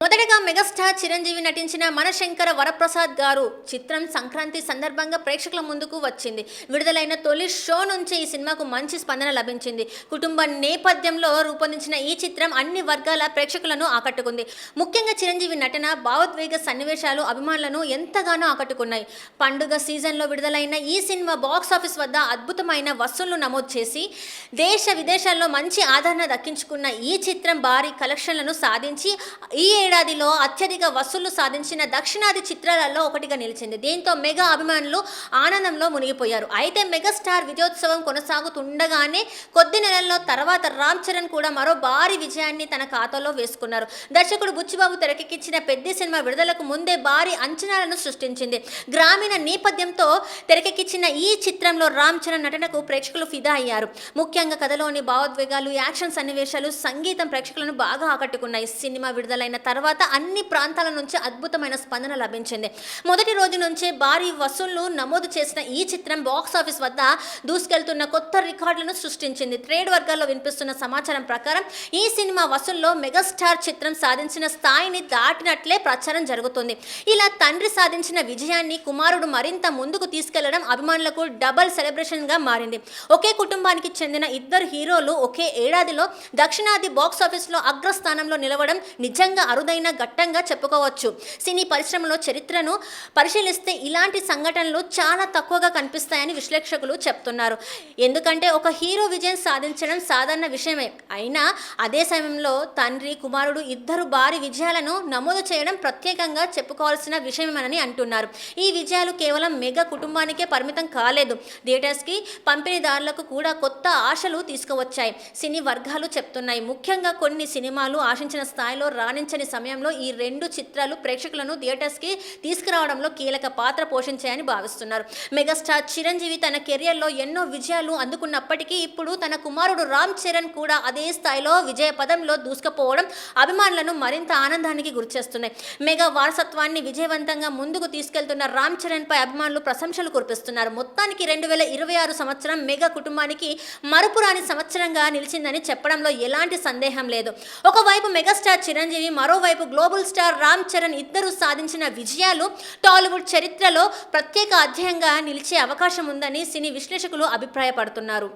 మొదటగా మెగాస్టార్ చిరంజీవి నటించిన మనశంకర వరప్రసాద్ గారు చిత్రం సంక్రాంతి సందర్భంగా ప్రేక్షకుల ముందుకు వచ్చింది. విడుదలైన తొలి షో నుంచి ఈ సినిమాకు మంచి స్పందన లభించింది. కుటుంబ నేపథ్యంలో రూపొందించిన ఈ చిత్రం అన్ని వర్గాల ప్రేక్షకులను ఆకట్టుకుంది. ముఖ్యంగా చిరంజీవి నటన, భావోద్వేగ సన్నివేశాలు అభిమానులను ఎంతగానో ఆకట్టుకున్నాయి. పండుగ సీజన్లో విడుదలైన ఈ సినిమా బాక్సాఫీస్ వద్ద అద్భుతమైన వసూళ్లు నమోదు చేసి దేశ విదేశాల్లో మంచి ఆదరణ దక్కించుకున్న ఈ చిత్రం భారీ కలెక్షన్లను సాధించి ఈ ఏడాదిలో అత్యధిక వసూళ్లు సాధించిన దక్షిణాది చిత్రాలలో ఒకటిగా నిలిచింది. దీంతో మెగా అభిమానులు ఆనందంలో మునిగిపోయారు. అయితే మెగాస్టార్ విజయోత్సవం కొనసాగుతుండగానే కొద్ది నెలల్లో తర్వాత రామ్ చరణ్ కూడా మరో భారీ విజయాన్ని తన ఖాతాలో వేసుకున్నారు. దర్శకుడు బుచ్చిబాబు తెరకెక్కించిన పెద్ద సినిమా విడుదలకు ముందే భారీ అంచనాలను సృష్టించింది. గ్రామీణ నేపథ్యంతో తెరకెక్కించిన ఈ చిత్రంలో రామ్ చరణ్ నటనకు ప్రేక్షకులు ఫిదా అయ్యారు. ముఖ్యంగా కథలోని భావోద్వేగాలు, యాక్షన్ సన్నివేశాలు, సంగీతం ప్రేక్షకులను బాగా ఆకట్టుకున్నాయి. సినిమా విడుదలైన తర్వాత అన్ని ప్రాంతాల నుంచి అద్భుతమైన స్పందన లభించింది. మొదటి రోజు నుంచే భారీ వసూళ్లు నమోదు చేసిన ఈ చిత్రం బాక్సాఫీస్ వద్ద దూసుకెళ్తున్న కొత్త రికార్డులను సృష్టించింది. ట్రేడ్ వర్గాల్లో వినిపిస్తున్న సమాచారం ప్రకారం ఈ సినిమా వసూల్లో మెగాస్టార్ చిత్రం సాధించిన స్థాయిని దాటినట్లే ప్రచారం జరుగుతుంది. ఇలా తండ్రి సాధించిన విజయాన్ని కుమారుడు మరింత ముందుకు తీసుకెళ్లడం అభిమానులకు డబుల్ సెలబ్రేషన్గా మారింది. ఒకే కుటుంబానికి చెందిన ఇద్దరు హీరోలు ఒకే ఏడాదిలో దక్షిణాది బాక్సాఫీస్లో అగ్రస్థానంలో నిలవడం నిజంగా అరుదైన ఘట్టంగా చెప్పుకోవచ్చు. సినీ పరిశ్రమలో చరిత్రను పరిశీలిస్తే ఇలాంటి సంఘటనలు చాలా తక్కువగా కనిపిస్తాయని విశ్లేషకులు చెప్తున్నారు. ఎందుకంటే ఒక హీరో విజయం సాధించడం సాధారణ విషయమే అయినా అదే సమయంలో తండ్రి, కుమారుడు ఇద్దరు భారీ విజయాలను నమోదు చేయడం ప్రత్యేకంగా చెప్పుకోవాల్సిన విషయమని అంటున్నారు. ఈ విజయాలు కేవలం మెగా కుటుంబానికే పరిమితం కాలేదు, థియేటర్స్కి, పంపిణీదారులకు కూడా కొత్త ఆశలు తీసుకువచ్చాయి సినీ వర్గాలు చెప్తున్నాయి. ముఖ్యంగా కొన్ని సినిమాలు ఆశించిన స్థాయిలో రాణించని సమయంలో ఈ రెండు చిత్రాలు ప్రేక్షకులను థియేటర్స్కి తీసుకురావడంలో కీలక పాత్ర పోషించాయని భావిస్తున్నారు. మెగాస్టార్ చిరంజీవి తన కెరియర్లో ఎన్నో విజయాలు అందుకున్నప్పటికీ ఇప్పుడు తన కుమారుడు రామ్ చరణ్ కూడా అదే స్థాయిలో విజయ పదంలో దూసుకుపోవడం అభిమానులను మరింత ఆనందానికి గురిచేస్తున్నాయి. మెగా వారసత్వాన్ని విజయవంతంగా ముందుకు తీసుకెళ్తున్న రామ్ చరణ్ పై అభిమానులు ప్రశంసలు కురిపిస్తున్నారు. మొత్తానికి 2026 సంవత్సరం మెగా కుటుంబానికి మరుపురాని సంవత్సరంగా నిలిచిందని చెప్పడంలో ఎలాంటి సందేహం లేదు. ఒకవైపు మెగాస్టార్ చిరంజీవి, మరోవైపు గ్లోబల్ స్టార్ రామ్ చరణ్ ఇద్దరు సాధించిన విజయాలు టాలీవుడ్ చరిత్రలో ప్రత్యేక అధ్యాయంగా నిలిచే అవకాశం ఉందని సినీ విశ్లేషకులు అభిప్రాయపడుతున్నారు.